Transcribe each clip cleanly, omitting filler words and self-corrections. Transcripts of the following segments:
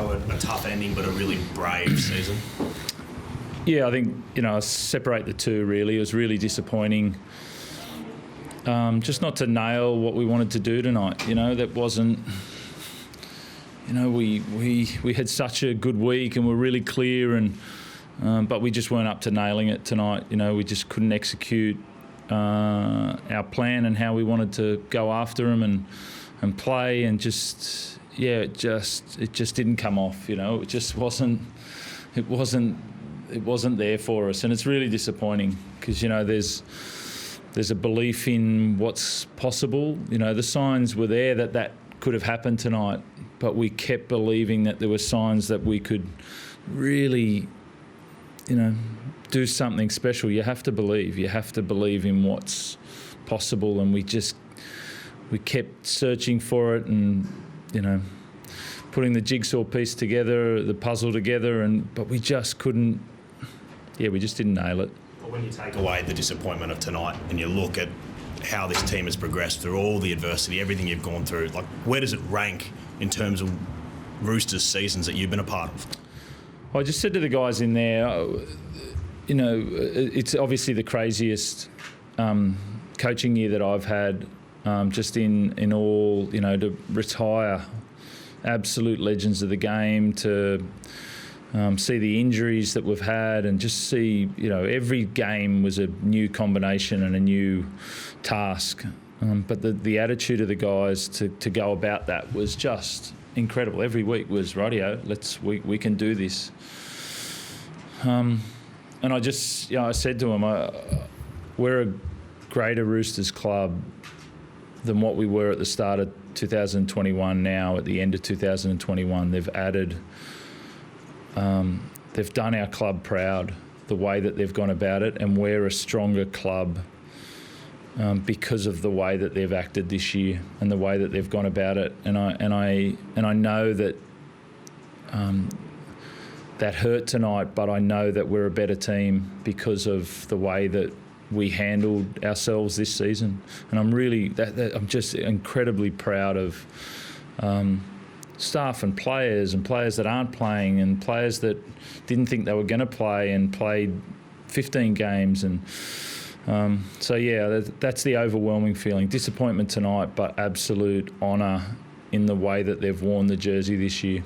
Robbo, a tough ending but a really brave season? Yeah, I think, I separate the two really. It was really disappointing just not to nail what we wanted to do tonight. That wasn't... we had such a good week and we're really clear, but we just weren't up to nailing it tonight. We just couldn't execute our plan and how we wanted to go after them and play, and it just didn't come off. It just wasn't there for us, and it's really disappointing because there's a belief in what's possible. The signs were there that could have happened tonight, but we kept believing that there were signs that we could really, do something special. You have to believe. You have to believe in what's possible, and we kept searching for it, and putting the jigsaw piece together, the puzzle together, but we just couldn't. Yeah, we just didn't nail it. Well, when you take away the disappointment of tonight and you look at how this team has progressed through all the adversity, everything you've gone through, where does it rank in terms of Roosters seasons that you've been a part of? I just said to the guys in there, it's obviously the craziest coaching year that I've had, just in all, to retire absolute legends of the game, to see the injuries that we've had, and just see, every game was a new combination and a new task. But the attitude of the guys to go about that was just incredible. Every week was, rightio, we can do this. And I just, I said to them, we're a greater Roosters club than what we were at the start of 2021 now, at the end of 2021. They've added, they've done our club proud, the way that they've gone about it, and we're a stronger club because of the way that they've acted this year and the way that they've gone about it. And I know that that hurt tonight, but I know that we're a better team because of the way that we handled ourselves this season. And I'm really, I'm just incredibly proud of staff and players that aren't playing, and players that didn't think they were going to play and played 15 games. And that's the overwhelming feeling. Disappointment tonight, but absolute honour in the way that they've worn the jersey this year.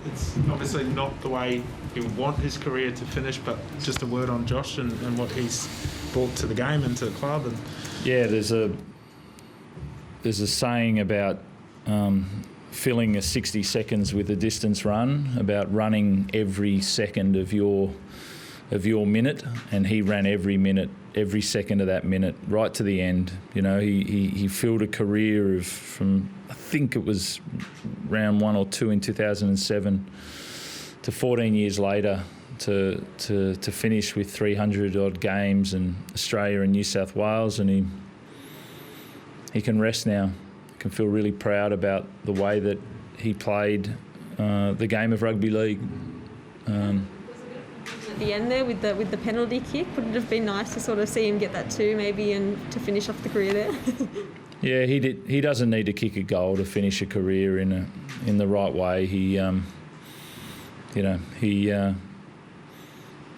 It's obviously not the way he would want his career to finish, but just a word on Josh and what he's brought to the game and to the club. And yeah, there's a saying about filling a 60 seconds with a distance run, about running every second of your minute, and he ran every second of that minute right to the end. He filled a career from I think it was round 1 or 2 in 2007 to 14 years later to finish with 300 odd games in Australia and New South Wales, and he can rest now. Can feel really proud about the way that he played the game of rugby league. At the end there with the penalty kick, would it have been nice to sort of see him get that too, maybe, and to finish off the career there? Yeah, he did. He doesn't need to kick a goal to finish a career in the right way. He did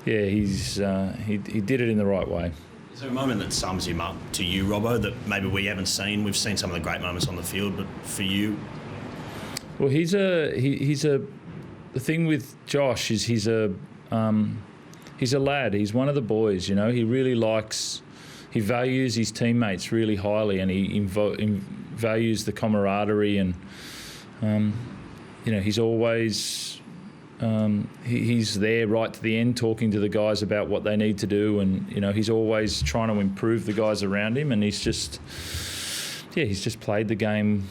it in the right way. Is there a moment that sums him up to you, Robbo, that maybe we haven't seen? We've seen some of the great moments on the field, but for you? Well, the thing with Josh is he's a lad. He's one of the boys, He really he values his teammates really highly, and he values the camaraderie, and he's always he's there right to the end, talking to the guys about what they need to do, and he's always trying to improve the guys around him, and he's just played the game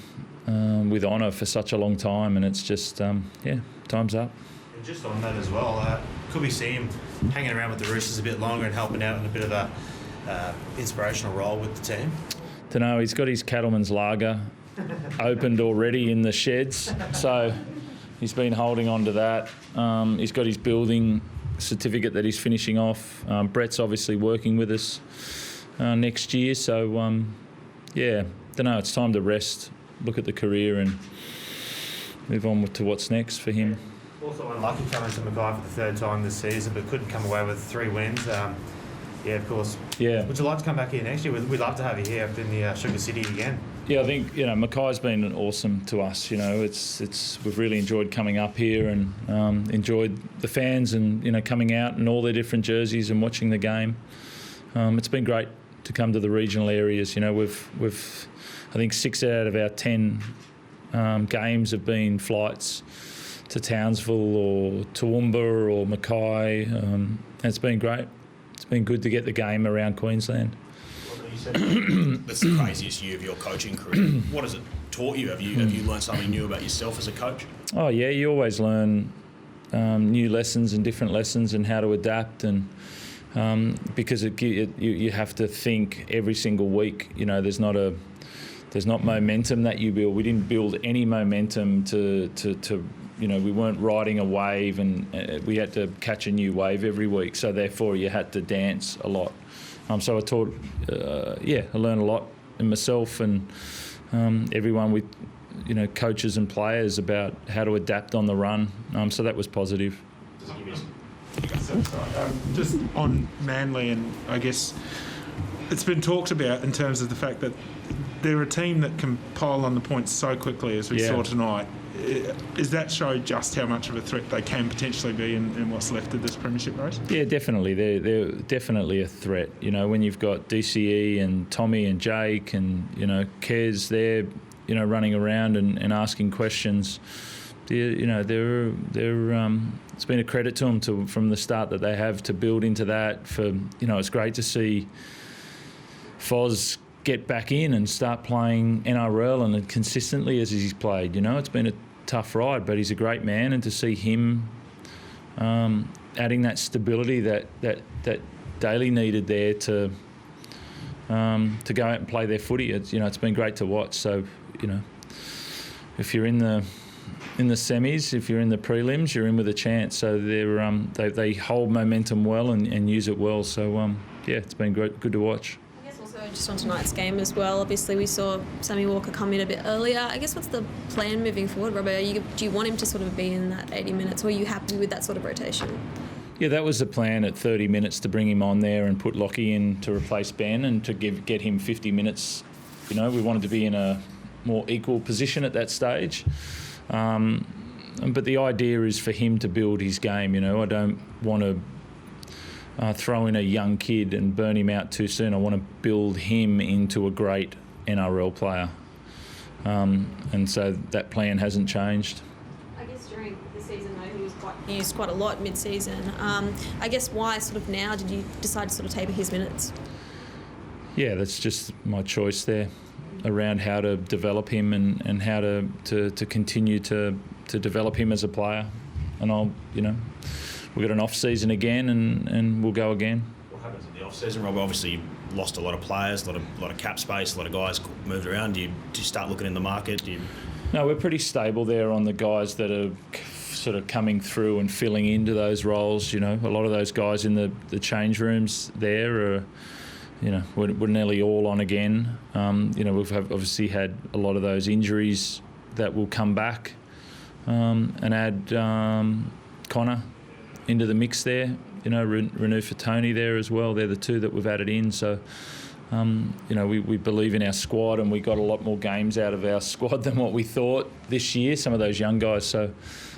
with honour for such a long time, and it's just time's up. And just on that as well, could we see him hanging around with the Roosters a bit longer and helping out in a bit of a inspirational role with the team? Don't know. He's got his cattleman's lager opened already in the sheds, so he's been holding on to that. He's got his building certificate that he's finishing off. Brett's obviously working with us next year, so don't know. It's time to rest, look at the career, and move on to what's next for him. Also unlucky coming to Mackay for the third time this season, but couldn't come away with 3 wins. Yeah, of course. Yeah. Would you like to come back here next year? We'd love to have you here up in the Sugar City again. Yeah, I think Mackay's been awesome to us. It's we've really enjoyed coming up here and enjoyed the fans and coming out in all their different jerseys and watching the game. It's been great to come to the regional areas. We've I think 6 out of our 10 games have been flights to Townsville or Toowoomba or Mackay. And it's been great. It's been good to get the game around Queensland. That's the craziest year of your coaching career. What has it taught you? Have you learned something new about yourself as a coach? Oh yeah, you always learn new lessons and different lessons and how to adapt, and because you have to think every single week. There's not momentum that you build. We didn't build any momentum to we weren't riding a wave, and we had to catch a new wave every week. So therefore, you had to dance a lot. So I taught, I learned a lot in myself and everyone with, coaches and players about how to adapt on the run. So that was positive. Just on Manly, and I guess it's been talked about in terms of the fact that they're a team that can pile on the points so quickly, as we saw tonight. Does that show just how much of a threat they can potentially be in what's left of this premiership race? Yeah, definitely. They're definitely a threat. When you've got DCE and Tommy and Jake and, Kez there, running around and asking questions, they're it's been a credit to them from the start that they have to build into that. It's great to see Foz get back in and start playing NRL and consistently as he's played. It's been a tough ride, but he's a great man, and to see him adding that stability that Daly needed there to go out and play their footy, it's been great to watch. So if you're in the semis, if you're in the prelims, you're in with a chance. So they hold momentum well and use it well. So it's been good to watch. Just on tonight's game as well, obviously we saw Sammy Walker come in a bit earlier. I guess what's the plan moving forward, Robert? Do you want him to sort of be in that 80 minutes, or are you happy with that sort of rotation? Yeah, that was the plan at 30 minutes, to bring him on there and put Lockie in to replace Ben and to get him 50 minutes. We wanted to be in a more equal position at that stage. But the idea is for him to build his game. I don't want to throw in a young kid and burn him out too soon. I want to build him into a great NRL player. And so that plan hasn't changed. I guess during the season, though, he was used quite a lot mid-season. I guess why sort of now did you decide to sort of taper his minutes? Yeah, that's just my choice there around how to develop him and how to continue to develop him as a player. And I'll, we've got an off-season again and we'll go again. What happens in the off-season, Rob? Obviously, you lost a lot of players, a lot of cap space, a lot of guys moved around. Do you start looking in the market? No, we're pretty stable there on the guys that are sort of coming through and filling into those roles. A lot of those guys in the change rooms there are, we're nearly all on again. We've obviously had a lot of those injuries that will come back and add Connor into the mix there. Renew for Tony there as well. They're the two that we've added in. So, we believe in our squad, and we got a lot more games out of our squad than what we thought this year, some of those young guys. So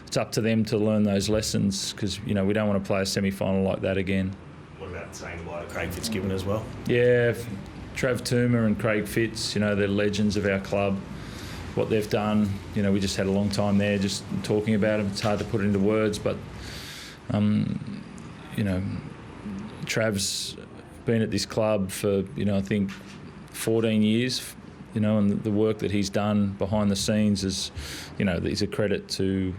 it's up to them to learn those lessons, because, we don't want to play a semi-final like that again. What about saying goodbye to Craig Fitzgibbon as well? Yeah, Trav Toomer and Craig Fitz, they're legends of our club. What they've done, we just had a long time there just talking about them. It's hard to put it into words, but Trav's been at this club for, I think 14 years, and the work that he's done behind the scenes is, is a credit to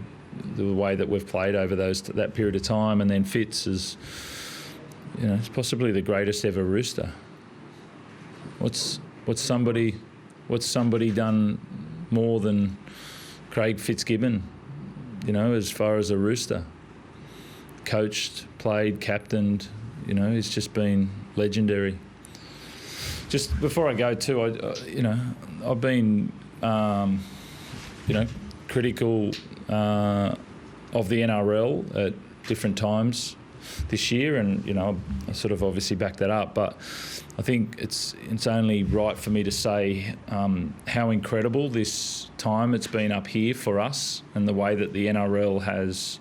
the way that we've played over that period of time. And then Fitz is, it's possibly the greatest ever Rooster. What's somebody done more than Craig Fitzgibbon, as far as a Rooster? Coached, played, captained, he's just been legendary. Just before I go too, I've been, critical of the NRL at different times this year, and I sort of obviously back that up. But I think it's only right for me to say how incredible this time it's been up here for us, and the way that the NRL has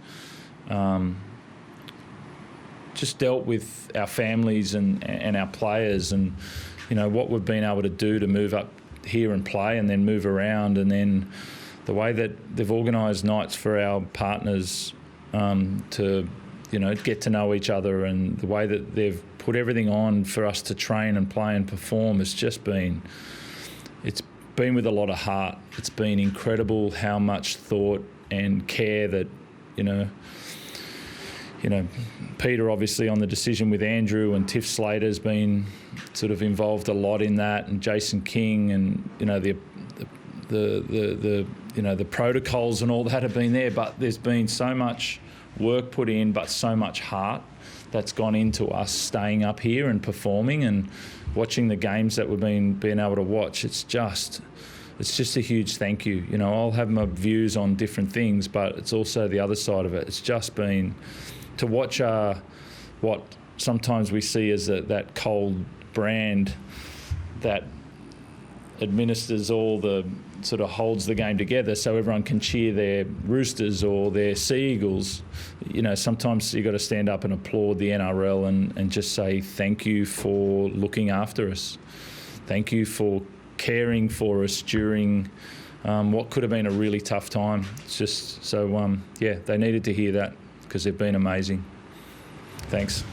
just dealt with our families and our players, and what we've been able to do to move up here and play, and then move around, and then the way that they've organised nights for our partners to get to know each other, and the way that they've put everything on for us to train and play and perform has just been, it's been with a lot of heart. It's been incredible how much thought and care that, Peter obviously on the decision with Andrew, and Tiff Slater's been sort of involved a lot in that, and Jason King, and the protocols and all that have been there, but there's been so much work put in, but so much heart that's gone into us staying up here and performing and watching the games that we've been able to watch. It's just a huge thank you. I'll have my views on different things, but it's also the other side of it. It's just been to watch what sometimes we see as that cold brand that administers all the sort of holds the game together so everyone can cheer their Roosters or their Sea Eagles. Sometimes you've got to stand up and applaud the NRL and just say thank you for looking after us. Thank you for caring for us during what could have been a really tough time. It's just so, they needed to hear that because they've been amazing. Thanks.